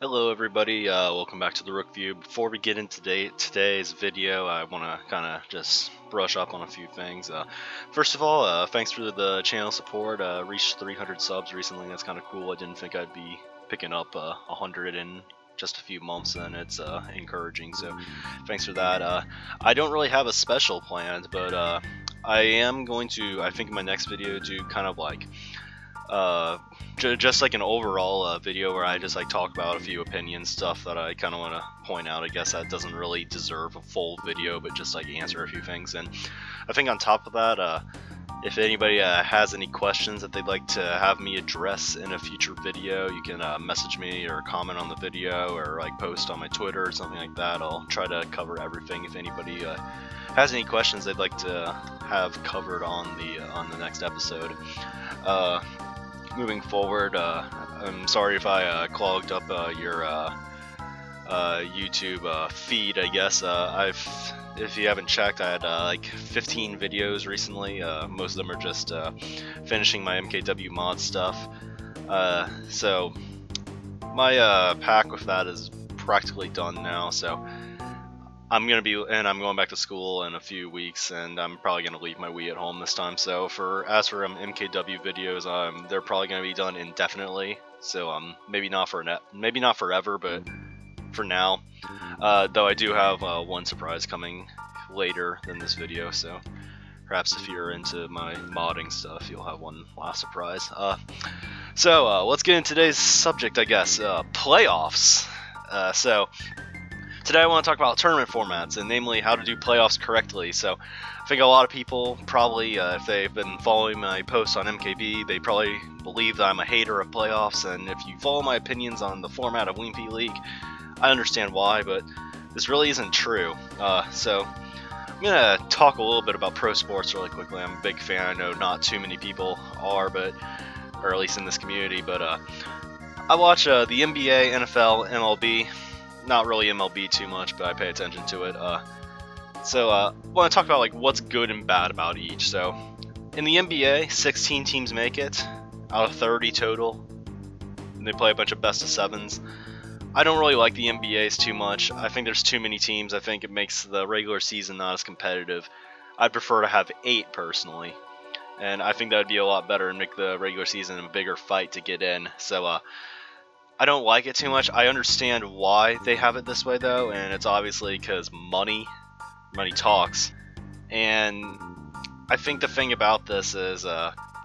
Hello everybody, welcome back to the Rook View. Before we get into today's video, I want to kind of just brush up on a few things. First of all, thanks for the channel support. Reached 300 subs recently, that's kind of cool. I didn't think I'd be picking up 100 in just a few months, and it's encouraging, so thanks for that. I don't really have a special planned, but I am going to, I think in my next video, do kind of like just like an overall video where I just like talk about a few opinion stuff that I kind of want to point out. I guess that doesn't really deserve a full video, but just like answer a few things. And I think on top of that, if anybody has any questions that they'd like to have me address in a future video, you can message me or comment on the video or like post on my Twitter or something like that. I'll try to cover everything. If anybody has any questions they'd like to have covered on the next episode. Moving forward, I'm sorry if I clogged up your YouTube feed. I guess if you haven't checked, I had like 15 videos recently. Most of them are just finishing my MKW mod stuff. So my pack with that is practically done now. So I'm going back to school in a few weeks, and I'm probably gonna leave my Wii at home this time. So as for MKW videos, they're probably gonna be done indefinitely. So maybe not forever, but for now. Though I do have one surprise coming later than this video, so perhaps if you're into my modding stuff, you'll have one last surprise. So let's get into today's subject, I guess. Playoffs. Today I want to talk about tournament formats, and namely how to do playoffs correctly. So I think a lot of people probably, if they've been following my posts on MKB, they probably believe that I'm a hater of playoffs, and if you follow my opinions on the format of WP League, I understand why, but this really isn't true. So I'm going to talk a little bit about pro sports really quickly. I'm a big fan. I know not too many people are, or at least in this community, but I watch the NBA, NFL, MLB. Not really MLB too much, but I pay attention to it. So I want to talk about like what's good and bad about each. So in the NBA, 16 teams make it out of 30 total, and they play a bunch of best of sevens. I don't really like the NBA's too much. I think there's too many teams. I think it makes the regular season not as competitive. I'd prefer to have 8 personally, and I think that would be a lot better and make the regular season a bigger fight to get in. So I don't like it too much. I understand why they have it this way though, and it's obviously because money talks. And I think the thing about this is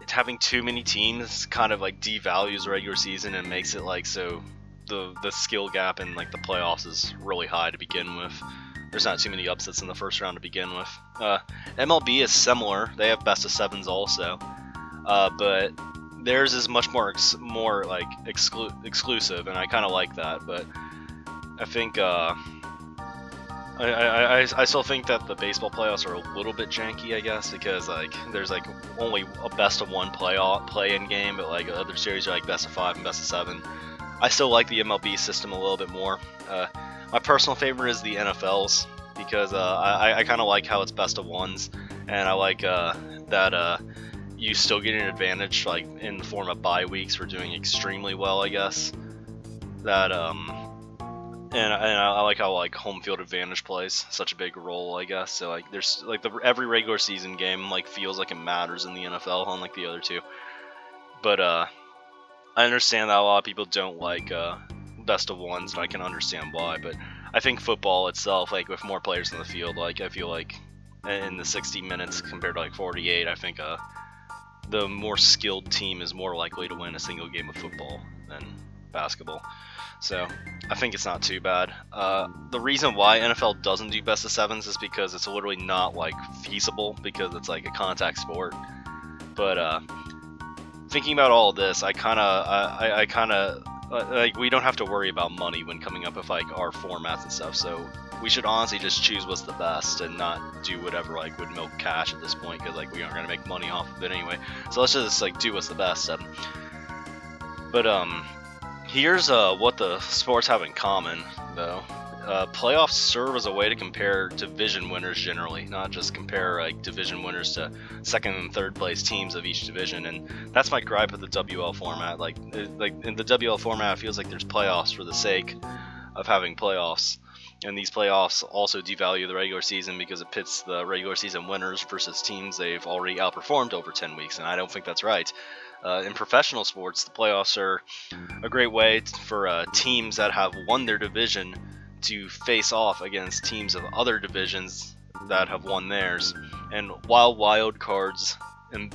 it's having too many teams kind of like devalues the regular season and makes it like so the skill gap in like the playoffs is really high to begin with. There's not too many upsets in the first round to begin with. MLB is similar. They have best of sevens also, but theirs is much more like exclusive, and I kind of like that. But I think I still think that the baseball playoffs are a little bit janky, I guess, because like there's like only a best of 1 play-in game, but like other series are like best of 5 and best of 7. I still like the MLB system a little bit more. My personal favorite is the NFL's because I kind of like how it's best of 1s, and I like that you still get an advantage like in the form of bye weeks for doing extremely well, I guess. That and I like how like home field advantage plays such a big role, I guess. So like there's like every regular season game like feels like it matters in the NFL, unlike the other two. But I understand that a lot of people don't like best of 1s, and I can understand why. But I think football itself, like with more players in the field, like I feel like in the 60 minutes compared to like 48, I think the more skilled team is more likely to win a single game of football than basketball. So I think it's not too bad. The reason why NFL doesn't do best of 7s is because it's literally not like feasible, because it's like a contact sport. But thinking about all of this, I kind of like we don't have to worry about money when coming up with like our formats and stuff. So we should honestly just choose what's the best and not do whatever like would milk cash at this point, because like we aren't gonna make money off of it anyway. So let's just like do what's the best. But here's what the sports have in common though. playoffs serve as a way to compare division winners generally, not just compare like division winners to second and third place teams of each division. And that's my gripe with the WL format. Like in the WL format, it feels like there's playoffs for the sake of having playoffs. And these playoffs also devalue the regular season because it pits the regular season winners versus teams they've already outperformed over 10 weeks, and I don't think that's right. In professional sports, the playoffs are a great way for teams that have won their division to face off against teams of other divisions that have won theirs. And while wild cards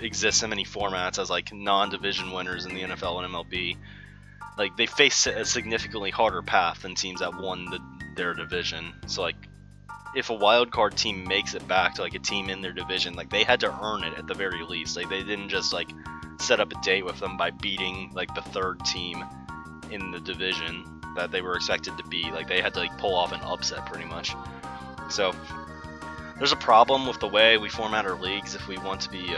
exist in many formats as like non-division winners in the NFL and MLB, like they face a significantly harder path than teams that won their division. So like if a wild card team makes it back to like a team in their division, like they had to earn it at the very least. Like they didn't just like set up a date with them by beating like the third team in the division that they were expected to beat. Like they had to like pull off an upset pretty much. So there's a problem with the way we format our leagues if we want to be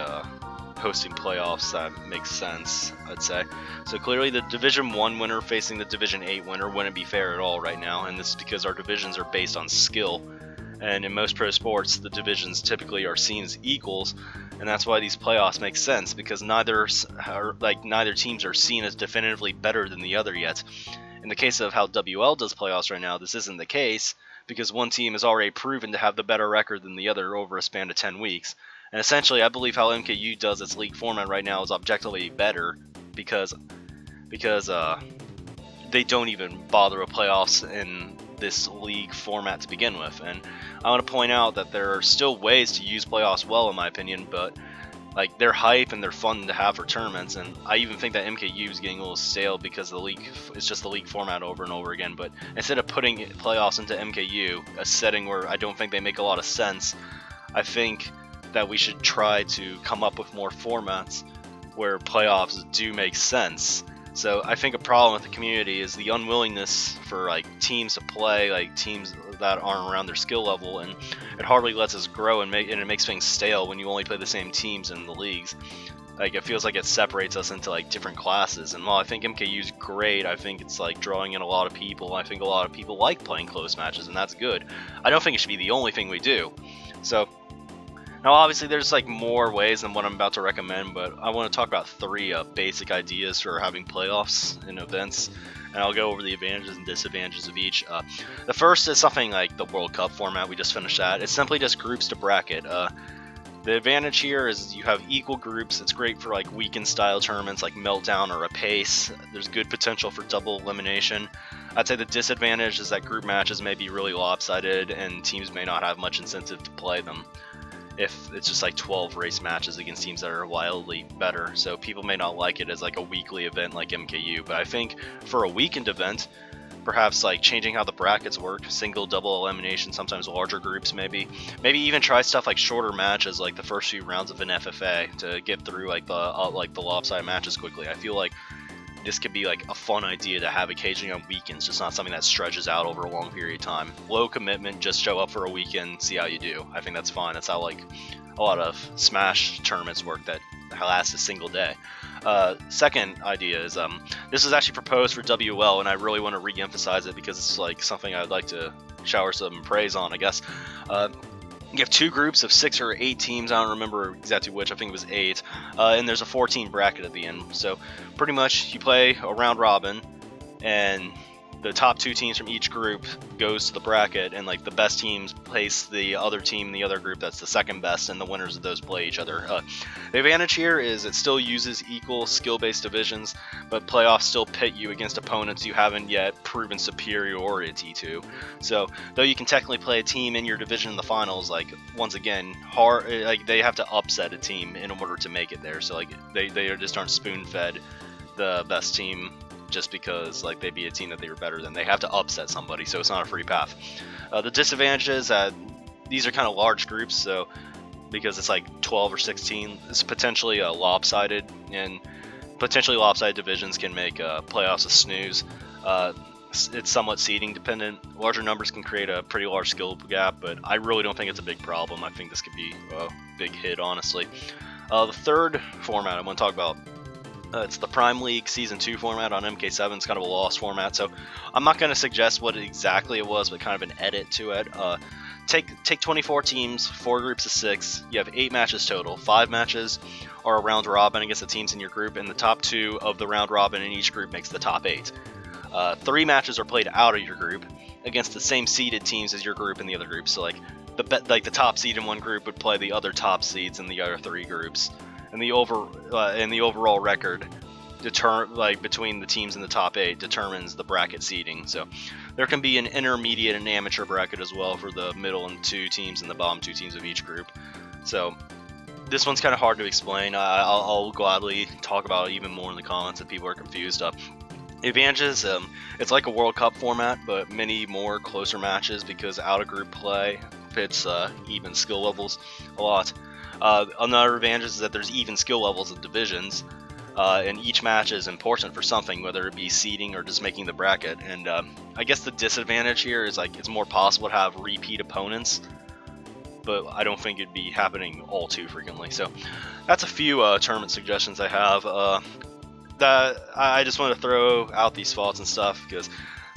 hosting playoffs that makes sense, I'd say. So clearly the Division 1 winner facing the Division 8 winner wouldn't be fair at all right now, and this is because our divisions are based on skill. And in most pro sports, the divisions typically are seen as equals, and that's why these playoffs make sense, because neither teams are seen as definitively better than the other yet. In the case of how WL does playoffs right now, this isn't the case, because one team is already proven to have the better record than the other over a span of 10 weeks. And essentially, I believe how MKU does its league format right now is objectively better because they don't even bother with playoffs in this league format to begin with. And I want to point out that there are still ways to use playoffs well, in my opinion, but like they're hype and they're fun to have for tournaments. And I even think that MKU is getting a little stale because the league is just the league format over and over again. But instead of putting playoffs into MKU, a setting where I don't think they make a lot of sense, I think that we should try to come up with more formats where playoffs do make sense. So I think a problem with the community is the unwillingness for like teams to play like teams that aren't around their skill level, and it hardly lets us grow, and it makes things stale when you only play the same teams in the leagues. Like it feels like it separates us into like different classes. And while I think MKU is great, I think it's like drawing in a lot of people. I think a lot of people like playing close matches, and that's good. I don't think it should be the only thing we do. So now, obviously, there's like more ways than what I'm about to recommend, but I want to talk about 3 basic ideas for having playoffs in events, and I'll go over the advantages and disadvantages of each. The first is something like the World Cup format we just finished at. It's simply just groups to bracket. The advantage here is you have equal groups. It's great for like weekend style tournaments like Meltdown or a Pace. There's good potential for double elimination. I'd say the disadvantage is that group matches may be really lopsided and teams may not have much incentive to play them if it's just like 12 race matches against teams that are wildly better. So people may not like it as like a weekly event like MKU, but I think for a weekend event, perhaps like changing how the brackets work, single, double elimination, sometimes larger groups maybe even try stuff like shorter matches like the first few rounds of an FFA to get through like the lopsided matches quickly. I feel like this could be like a fun idea to have occasionally on weekends, just not something that stretches out over a long period of time. Low commitment, just show up for a weekend, see how you do. I think that's fine. That's how like a lot of Smash tournaments work that last a single day. Second idea is this is actually proposed for WL, and I really want to re-emphasize it because it's like something I'd like to shower some praise on, I guess. You have 2 groups of 6 or 8 teams. I don't remember exactly which. I think it was 8. And there's a 14 bracket at the end. So pretty much you play a round robin, and the top 2 teams from each group goes to the bracket, and like the best teams place the other team in the other group that's the second best, and the winners of those play each other. The advantage here is it still uses equal skill-based divisions, but playoffs still pit you against opponents you haven't yet proven superiority to. So though you can technically play a team in your division in the finals, like once again, like they have to upset a team in order to make it there. So like they just aren't spoon-fed the best team just because like they beat a team that they were better than. They have to upset somebody, so it's not a free path. The disadvantage is that these are kind of large groups, so because it's like 12 or 16, it's potentially lopsided, and potentially lopsided divisions can make playoffs a snooze. It's somewhat seeding dependent. Larger numbers can create a pretty large skill gap, but I really don't think it's a big problem. I think this could be a big hit, honestly. The third format I want to talk about It's the Prime League Season 2 format on MK7. It's kind of a lost format, so I'm not going to suggest what exactly it was, but kind of an edit to it. Take 24 teams, 4 groups of 6. You have 8 matches total. 5 matches are a round robin against the teams in your group, and the top 2 of the round robin in each group makes the top 8. 3 matches are played out of your group against the same seeded teams as your group in the other groups. So the top seed in one group would play the other top seeds in the other 3 groups, and the overall record between the teams in the top 8 determines the bracket seeding. So there can be an intermediate and amateur bracket as well for the middle and 2 teams and the bottom 2 teams of each group. So this one's kind of hard to explain. I'll gladly talk about it even more in the comments if people are confused. Advantages, it's like a World Cup format, but many more closer matches because out-of-group play fits even skill levels a lot. Another advantage is that there's even skill levels of divisions, and each match is important for something, whether it be seeding or just making the bracket. And I guess the disadvantage here is it's more possible to have repeat opponents, but I don't think it'd be happening all too frequently. So that's a few tournament suggestions I have. That I just want to throw out these thoughts and stuff because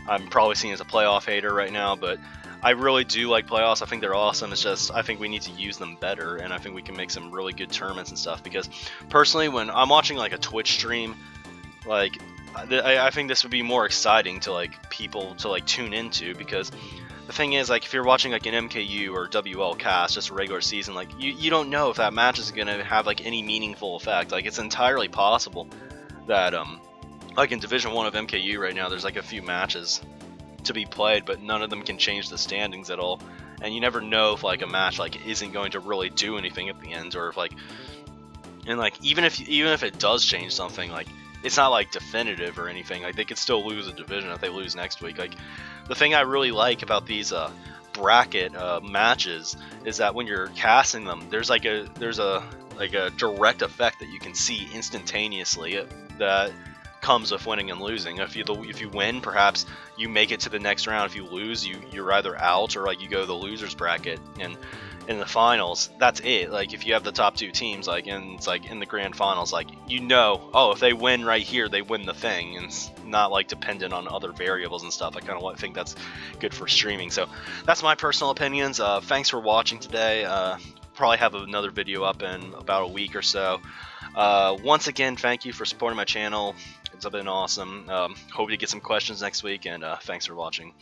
I'm probably seen as a playoff hater right now, but I really do like playoffs. I think they're awesome. It's just I think we need to use them better, and I think we can make some really good tournaments and stuff. Because personally, when I'm watching a Twitch stream, I think this would be more exciting to people to tune into, because the thing is, if you're watching an MKU or WL cast, just a regular season, you don't know if that match is gonna have any meaningful effect. It's entirely possible that in Division 1 of MKU right now, there's a few matches to be played, but none of them can change the standings at all, and you never know if a match isn't going to really do anything at the end, or if even if it does change something, it's not definitive or anything. They could still lose a division if they lose next week. The thing I really like about these bracket matches is that when you're casting them, there's a direct effect that you can see instantaneously that comes with winning and losing. If you win, perhaps you make it to the next round. If you lose, you're either out or you go to the losers bracket. And in the finals, that's it. If you have the top 2 teams, and it's in the grand finals, oh, if they win right here, they win the thing, and it's not dependent on other variables and stuff. I kind of think that's good for streaming. So that's my personal opinions. Thanks for watching today. Probably have another video up in about a week or so. Once again, thank you for supporting my channel. It's been awesome. Hope to get some questions next week, and thanks for watching.